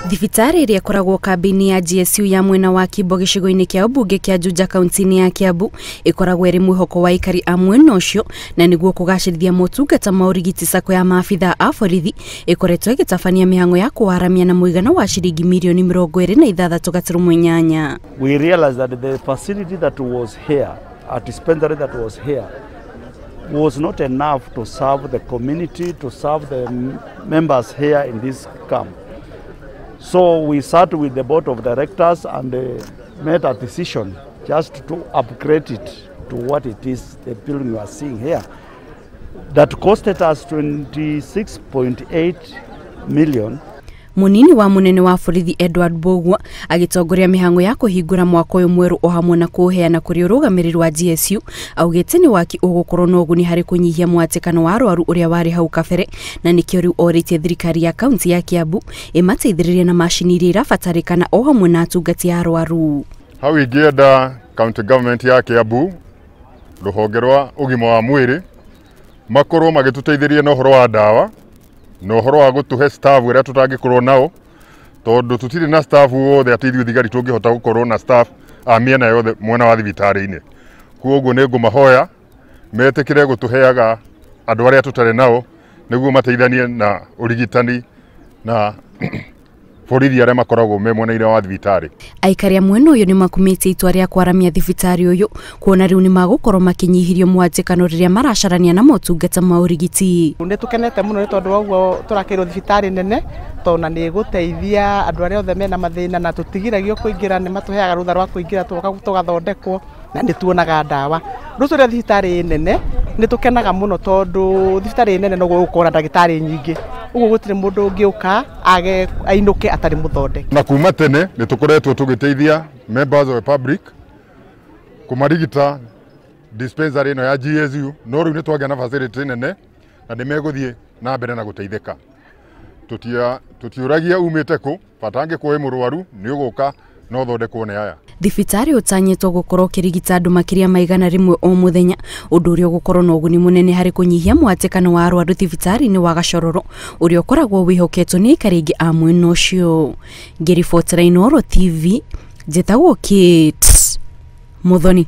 Thibitarĩ ĩrĩa ĩkoragwo kambĩ-inĩ ya GSU ya mwena wa Kimbo gĩcigo-inĩ kĩa ũmbunge kĩa Juja kaunti-inĩ ya Kiambu ĩkoragwo ĩrĩ mwĩhoko wa aikari a mwena ũcio, na nĩguo kũgacĩrithia motungata ma ũrigiti Sacco ya maabitha a borithi ĩkoretwo ĩgĩtabania mĩhang'o ya kwaramia na mũigana wa ciringi mirioni 26.8. We realized that the facility that was here, a dispensary that was here, was not enough to serve the community, to serve the members here in this camp. So we sat with the board of directors and made a decision just to upgrade it to what it is, the building you are seeing here. That costed us 26.8 million. Munini wa munene wa borithi Edward Bogwa agitongoria mĩhang'o ya kũhingũra mwaka ũyũ mwerũ o hamwe na kũheana kũrĩ ũrũgamĩrĩri wa GSU, augĩte nĩ waki ũgũkorwo na ũguni harĩ kũnyihia mwatĩkano wa arwaru ũrĩa warĩ hau kabere, na nĩkĩo rĩu orĩtie thirikari ya kaunti ya Kiambu ĩmateithĩrĩrie na macini iria irabatarĩkana o hamwe na atungati ya arwaru. Hau ingĩenda county government ya Kiambu rũhonge rwa ũgima wa mwĩrĩ makorwo magĩtũteithĩria na ũhoro wa ndawa no horo wa gũtũhe staff ũrĩa tũtangĩkorwo nao, tondũ tũtirĩ na staff wothe atĩ ithuĩ thigari tũngĩhota gũkorwo na staff a mĩena yothe mwena wa thibitarĩ-inĩ. Kuoguo nĩ ngũmahoya metĩkĩre gũtũheaga andũ arĩa tũtarĩ nao nĩguo mateithanie na ũrigitani na borithi arĩa makoragwo me mwena-inĩ wa thibitarĩ. Aikari a mwena ũyũ nĩ makumĩte itua rĩa kwaramia thibitarĩ ũyũ, kuona rĩu nĩ magũkorwo makĩnyihirio mwatĩkano rĩrĩa maracarania na motungata ma ũrigiti. Nĩ tũkenete mũno nĩ tondũ ũguo tũrakĩrwo thibitarĩ nene, tondũ nĩ gũteithia andũ arĩa othe mena mathĩna na tũtigiragio kũingĩra, nĩ matũheaga rũtha rwa kũingĩra tũgathondekwo na nĩ tuonaga ndawa. Rũciũ rĩa thibitarĩ nene nĩ tũkenaga mũno tondũ thibitarĩ nene no gũkorwo na ndagĩtarĩ nyingĩ, ũguo gũtirĩ mũndũ ũngĩũka ainũke atarĩ mũthondeki. Na kuma tene nĩ tũkoretwo tũgĩteithia members of the public kũmarigita dispensary ĩno ya GSU, no rĩu nĩ twagĩa na facility nene na nĩ megũthiĩ na mbere na gũteithĩka. Tũtiũragia umĩte kũ, bata angĩkorwo wĩ mũrwaru nĩ ũgũka no thondekwo nĩ aya. Thibitarĩ ũtanyĩtwo gũkorwo ũkĩrigita andũ makĩria ma 100 o mũthenya, ũndũ ũrĩa ũgũkorwo na ũguni mũnene harĩ kũnyihia mwatĩkano wa arwaru thibitarĩ-inĩ wa Gacororo ũrĩa ũkoragwo wĩhoketwo nĩ aikari aingĩ a mwena ũcio. Ngĩribotera Inooro TV, njĩtagwo Kate Muthoni.